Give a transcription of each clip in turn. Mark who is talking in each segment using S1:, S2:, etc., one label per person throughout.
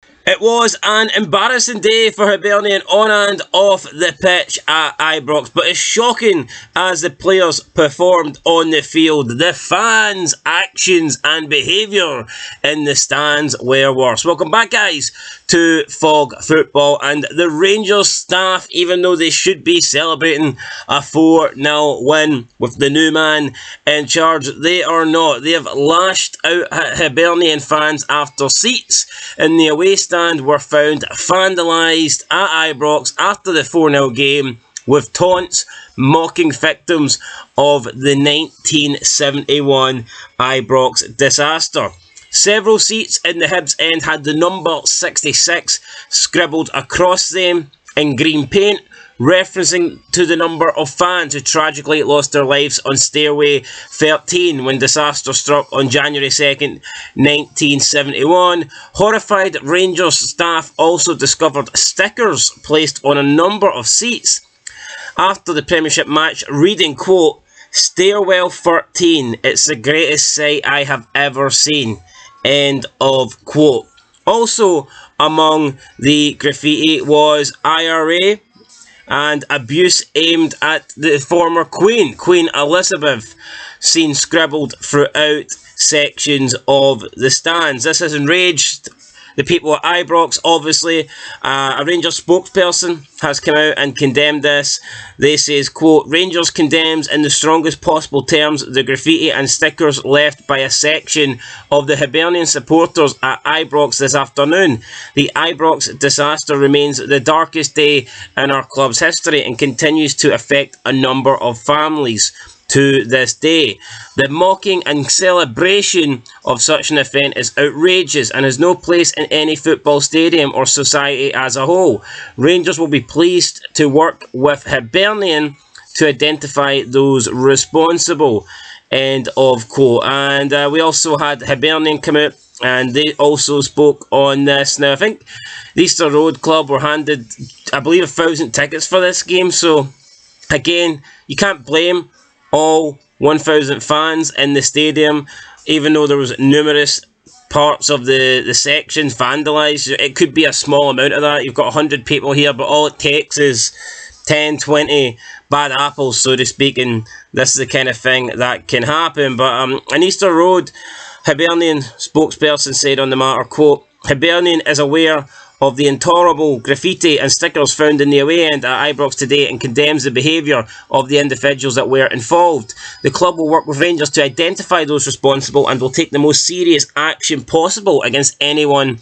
S1: It was an embarrassing day for Hibernian on and off the pitch at Ibrox, but as shocking as the players performed on the field, the fans' actions and behaviour in the stands were worse. Welcome back, guys, to Fog Football, and the Rangers staff, even though they should be celebrating a 4-0 win with the new man in charge, they are not. They have lashed out at Hibernian fans after seats in the away stand were found vandalised at Ibrox after the 4-0 game, with taunts mocking victims of the 1971 Ibrox disaster. Several seats in the Hibs end had the number 66 scribbled across them in green paint, referencing to the number of fans who tragically lost their lives on Stairway 13 when disaster struck on January 2nd, 1971. Horrified Rangers staff also discovered stickers placed on a number of seats after the Premiership match reading, quote, "Stairwell 13, it's the greatest sight I have ever seen," end of quote. Also among the graffiti was IRA and abuse aimed at the former Queen, Queen Elizabeth, seen scribbled throughout sections of the stands. This has enraged the people at Ibrox, obviously. A Rangers spokesperson has come out and condemned this. They says, quote, "Rangers condemns in the strongest possible terms the graffiti and stickers left by a section of the Hibernian supporters at Ibrox this afternoon. The Ibrox disaster remains the darkest day in our club's history and continues to affect a number of families to this day. The mocking and celebration of such an event is outrageous and has no place in any football stadium or society as a whole. Rangers will be pleased to work with Hibernian to identify those responsible," end of quote. And we also had Hibernian come out and they also spoke on this. Now, I think the Easter Road Club were handed, I believe, 1,000 tickets for this game. So, again, you can't blame all 1,000 fans in the stadium, even though there was numerous parts of the sections vandalised. It could be a small amount of that. You've got 100 people here, but all it takes is 10, 20 bad apples, so to speak, and this is the kind of thing that can happen. But an Easter Road Hibernian spokesperson said on the matter, quote, "Hibernian is aware of the intolerable graffiti and stickers found in the away end at Ibrox today and condemns the behaviour of the individuals that were involved. The club will work with Rangers to identify those responsible and will take the most serious action possible against anyone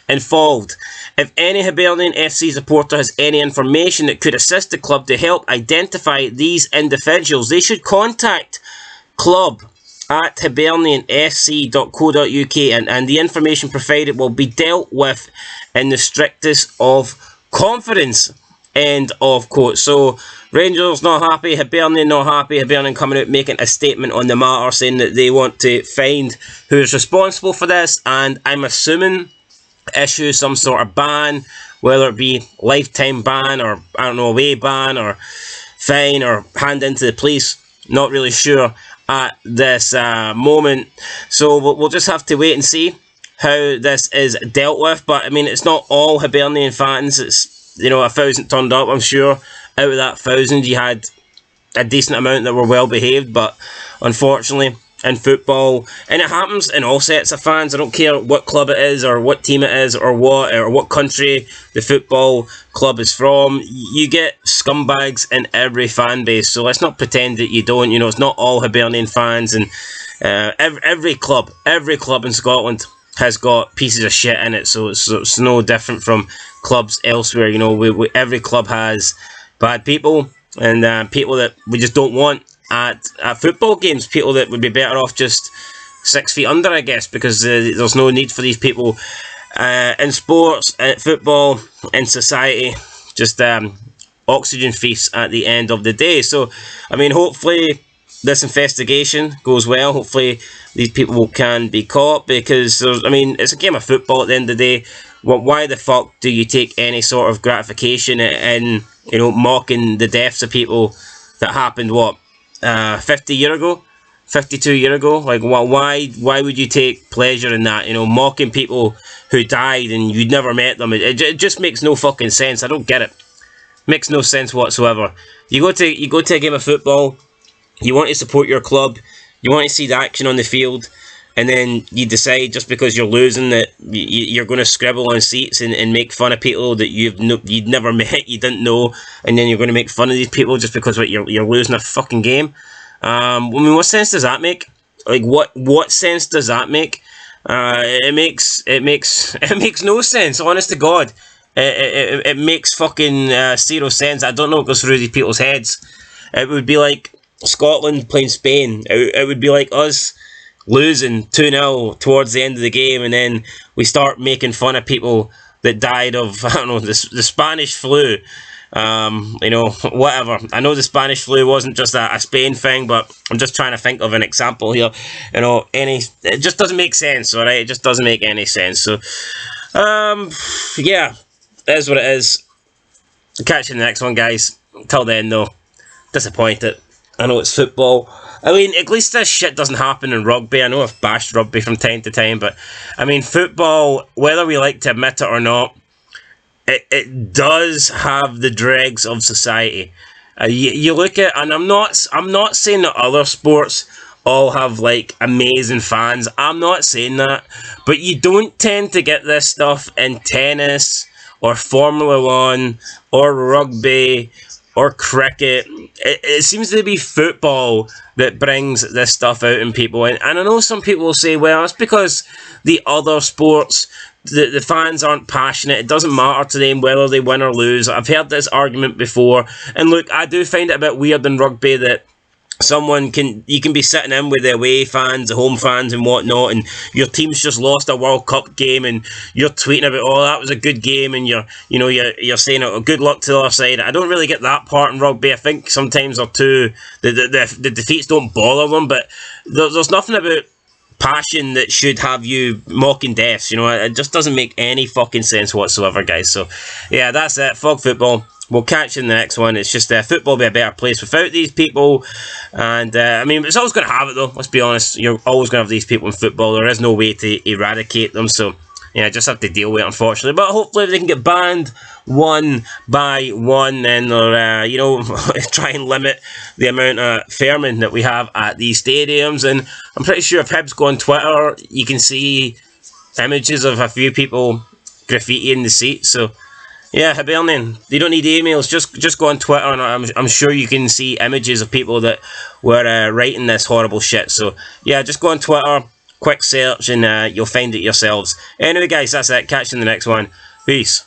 S1: involved. If any Hibernian FC supporter has any information that could assist the club to help identify these individuals, they should contact club at hibernianfc.co.uk and the information provided will be dealt with in the strictest of confidence," end of quote. So Rangers not happy, Hibernian not happy, Hibernian coming out making a statement on the matter saying that they want to find who's responsible for this, and I'm assuming issue some sort of ban, whether it be lifetime ban or, I don't know, away ban or fine or hand into the police. Not really sure at this moment. So we'll just have to wait and see how this is dealt with. But I mean, it's not all Hibernian fans. It's, 1,000 turned up. I'm sure out of that 1,000 you had a decent amount that were well behaved. But unfortunately, in football, and it happens in all sets of fans, I don't care what club it is or what team it is or what country the football club is from, you get scumbags in every fan base. So let's not pretend that you don't. It's not all Hibernian fans, and every club in Scotland has got pieces of shit in it, so it's no different from clubs elsewhere. Every club has bad people and people that we just don't want at football games, people that would be better off just 6 feet under, I guess, because there's no need for these people in sports, football, in society. Just oxygen feasts at the end of the day. So, I mean, hopefully this investigation goes well. Hopefully these people can be caught, because it's a game of football at the end of the day. Why the fuck do you take any sort of gratification in mocking the deaths of people that happened 50 years ago? 52 years ago? Like, why would you take pleasure in that? You know, mocking people who died and you'd never met them. It just makes no fucking sense. I don't get it. Makes no sense whatsoever. You go to a game of football, you want to support your club, you want to see the action on the field, and then you decide just because you're losing that you're going to scribble on seats and make fun of people that you'd never met, you didn't know, and then you're going to make fun of these people just because you're losing a fucking game. I mean, what sense does that make? Like, what sense does that make? It makes no sense. Honest to God. It makes fucking zero sense. I don't know what goes through these people's heads. It would be like Scotland playing Spain. It would be like us losing 2-0 towards the end of the game, and then we start making fun of people that died of, I don't know, the Spanish flu. You know, whatever. I know the Spanish flu wasn't just a Spain thing, but I'm just trying to think of an example here. You know, it just doesn't make sense, alright? It just doesn't make any sense. So, yeah. It is what it is. Catch you in the next one, guys. Till then, though, disappointed. I know it's football. I mean, at least this shit doesn't happen in rugby. I know I've bashed rugby from time to time, but I mean, football, whether we like to admit it or not, it does have the dregs of society. You look at, and I'm not saying that other sports all have like amazing fans. I'm not saying that, but you don't tend to get this stuff in tennis or Formula One or rugby or cricket. It seems to be football that brings this stuff out in people. And I know some people will say, well, it's because the other sports, the fans aren't passionate. It doesn't matter to them whether they win or lose. I've heard this argument before. And look, I do find it a bit weird in rugby that you can be sitting in with the away fans, the home fans and whatnot, and your team's just lost a World Cup game and you're tweeting about, oh, that was a good game, and you're saying, oh, good luck to the other side. I don't really get that part in rugby. I think sometimes the defeats don't bother them, but there's nothing about passion that should have you mocking deaths. You know, it just doesn't make any fucking sense whatsoever, guys. So yeah, that's it. Fuck football. We'll catch you in the next one. It's just football will be a better place without these people. And I mean, it's always going to have it though. Let's be honest. You're always going to have these people in football. There is no way to eradicate them. So yeah, just have to deal with it, unfortunately. But hopefully they can get banned one by one, and they'll try and limit the amount of fairmen that we have at these stadiums. And I'm pretty sure if Hibs go on Twitter, you can see images of a few people graffitiing the seats. So yeah, Hibernian, you don't need emails, just go on Twitter, and I'm sure you can see images of people that were writing this horrible shit. So yeah, just go on Twitter, quick search, and you'll find it yourselves. Anyway, guys, that's it. Catch you in the next one. Peace.